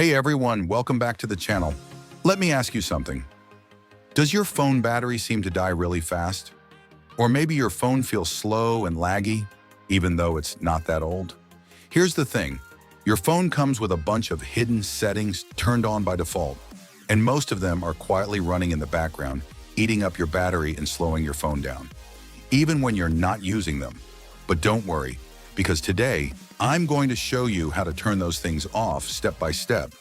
Hey everyone, welcome back to the channel. Let me ask you something. Does your phone battery seem to die really fast? Or maybe your phone feels slow and laggy, even though it's not that old? Here's the thing. Your phone comes with a bunch of hidden settings turned on by default, and most of them are quietly running in the background, eating up your battery and slowing your phone down, even when you're not using them. But don't worry, because today, I'm going to show you how to turn those things off step by step.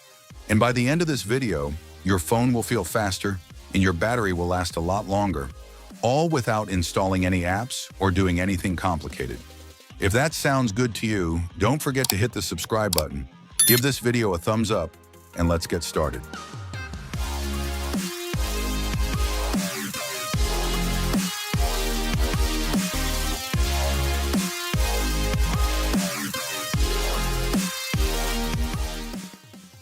And by the end of this video, your phone will feel faster and your battery will last a lot longer, all without installing any apps or doing anything complicated. If that sounds good to you, don't forget to hit the subscribe button, give this video a thumbs up, and let's get started.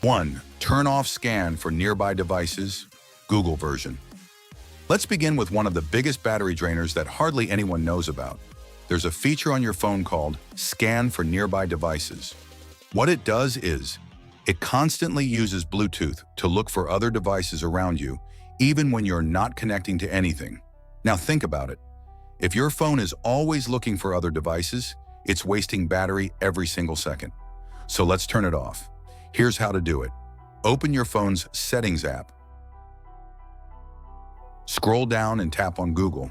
One, turn off scan for nearby devices, Google version. Let's begin with one of the biggest battery drainers that hardly anyone knows about. There's a feature on your phone called Scan for Nearby Devices. What it does is, it constantly uses Bluetooth to look for other devices around you, even when you're not connecting to anything. Now think about it. If your phone is always looking for other devices, it's wasting battery every single second. So let's turn it off. Here's how to do it. Open your phone's Settings app. Scroll down and tap on Google.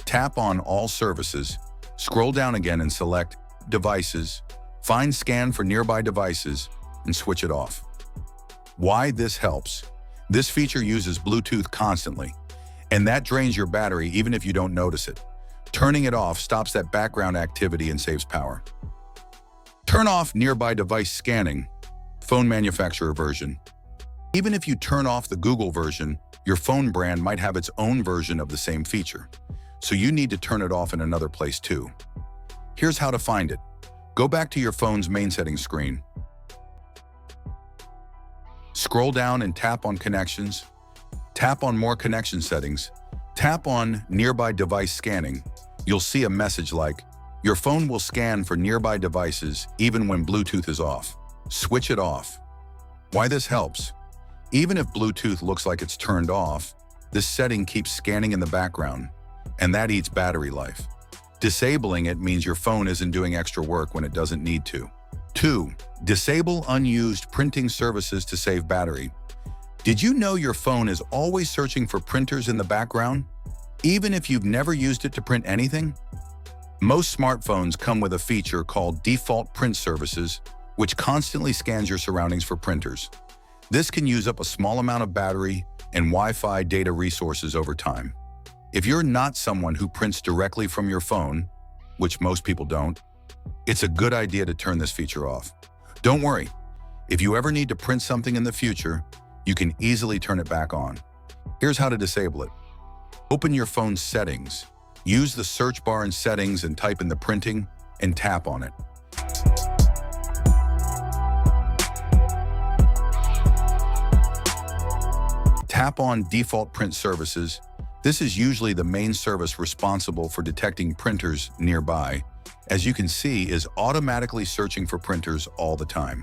Tap on All Services. Scroll down again and select Devices. Find Scan for Nearby Devices and switch it off. Why this helps? This feature uses Bluetooth constantly, and that drains your battery even if you don't notice it. Turning it off stops that background activity and saves power. Turn off nearby device scanning, phone manufacturer version. Even if you turn off the Google version, your phone brand might have its own version of the same feature, so you need to turn it off in another place too. Here's how to find it. Go back to your phone's main settings screen. Scroll down and tap on Connections. Tap on More Connection Settings. Tap on Nearby Device Scanning. You'll see a message like, your phone will scan for nearby devices even when Bluetooth is off. Switch it off. Why this helps? Even if Bluetooth looks like it's turned off, this setting keeps scanning in the background, and that eats battery life. Disabling it means your phone isn't doing extra work when it doesn't need to. 2. Disable unused printing services to save battery. Did you know your phone is always searching for printers in the background, even if you've never used it to print anything? Most smartphones come with a feature called Default Print Services, which constantly scans your surroundings for printers. This can use up a small amount of battery and Wi-Fi data resources over time. If you're not someone who prints directly from your phone, which most people don't, it's a good idea to turn this feature off. Don't worry, if you ever need to print something in the future, you can easily turn it back on. Here's how to disable it. Open your phone's settings. Use the search bar in Settings and type in the printing and tap on it. Tap on Default Print Services. This is usually the main service responsible for detecting printers nearby. As you can see, is automatically searching for printers all the time.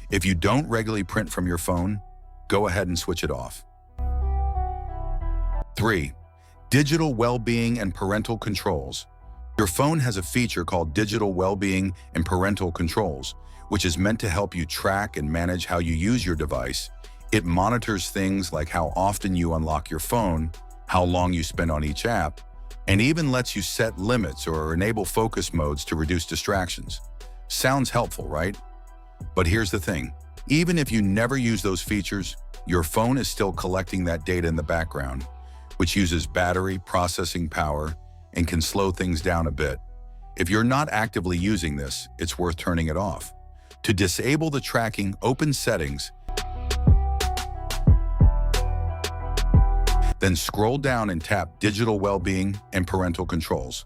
If you don't regularly print from your phone, go ahead and switch it off. 3. Digital Well-being and Parental Controls. Your phone has a feature called Digital Well-being and Parental Controls, which is meant to help you track and manage how you use your device. It monitors things like how often you unlock your phone, how long you spend on each app, and even lets you set limits or enable focus modes to reduce distractions. Sounds helpful, right? But here's the thing. Even if you never use those features, your phone is still collecting that data in the background, which uses battery, processing power, and can slow things down a bit. If you're not actively using this, it's worth turning it off. To disable the tracking, open Settings, then scroll down and tap Digital Well-being and Parental Controls.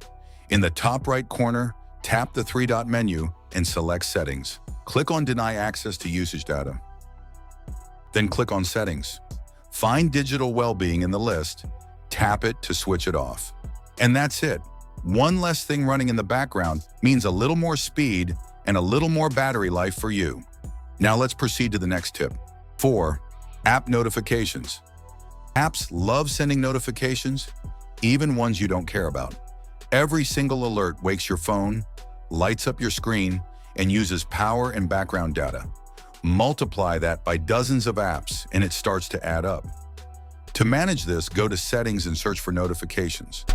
In the top right corner, tap the three-dot menu and select Settings. Click on Deny Access to Usage Data. Then click on Settings. Find Digital Well-being in the list, tap it to switch it off. And that's it. One less thing running in the background means a little more speed and a little more battery life for you. Now let's proceed to the next tip. 4. App notifications. Apps love sending notifications, even ones you don't care about. Every single alert wakes your phone, lights up your screen, and uses power and background data. Multiply that by dozens of apps, and it starts to add up. To manage this, go to Settings and search for Notifications.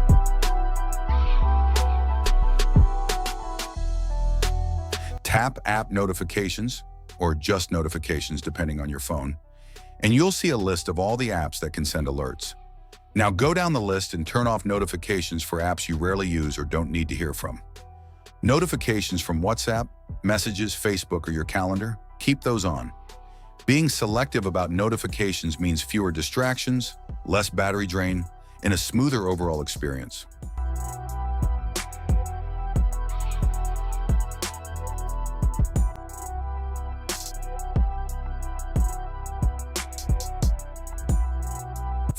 Tap App Notifications, or just Notifications depending on your phone, and you'll see a list of all the apps that can send alerts. Now go down the list and turn off notifications for apps you rarely use or don't need to hear from. Notifications from WhatsApp, Messages, Facebook, or your calendar, keep those on. Being selective about notifications means fewer distractions, less battery drain, and a smoother overall experience.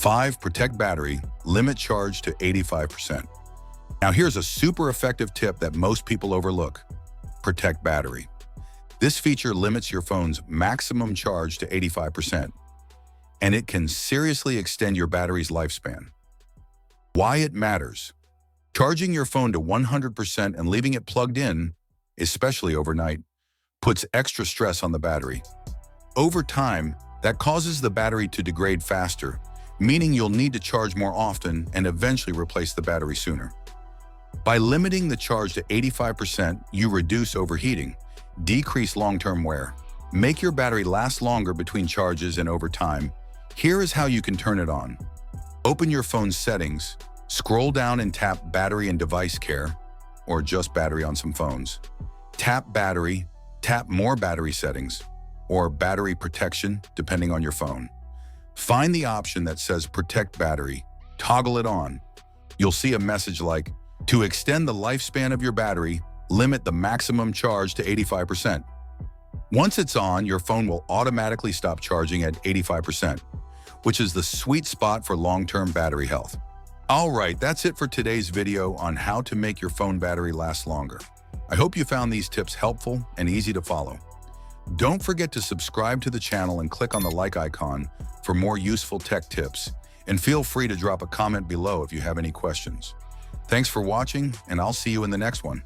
Five, protect battery, limit charge to 85%. Now here's a super effective tip that most people overlook. Protect battery. This feature limits your phone's maximum charge to 85%, and it can seriously extend your battery's lifespan. Why it matters. Charging your phone to 100% and leaving it plugged in, especially overnight, puts extra stress on the battery. Over time, that causes the battery to degrade faster, meaning you'll need to charge more often and eventually replace the battery sooner. By limiting the charge to 85%, you reduce overheating, decrease long-term wear, make your battery last longer between charges, and over time. Here is how you can turn it on. Open your phone's settings, scroll down and tap Battery and Device Care, or just battery on some phones. Tap Battery, tap More Battery Settings, or Battery Protection, depending on your phone. Find the option that says Protect Battery, toggle it on. You'll see a message like, to extend the lifespan of your battery, limit the maximum charge to 85%. Once it's on, your phone will automatically stop charging at 85%, which is the sweet spot for long-term battery health. All right, that's it for today's video on how to make your phone battery last longer. I hope you found these tips helpful and easy to follow. Don't forget to subscribe to the channel and click on the like icon for more useful tech tips, and feel free to drop a comment below if you have any questions. Thanks for watching, and I'll see you in the next one.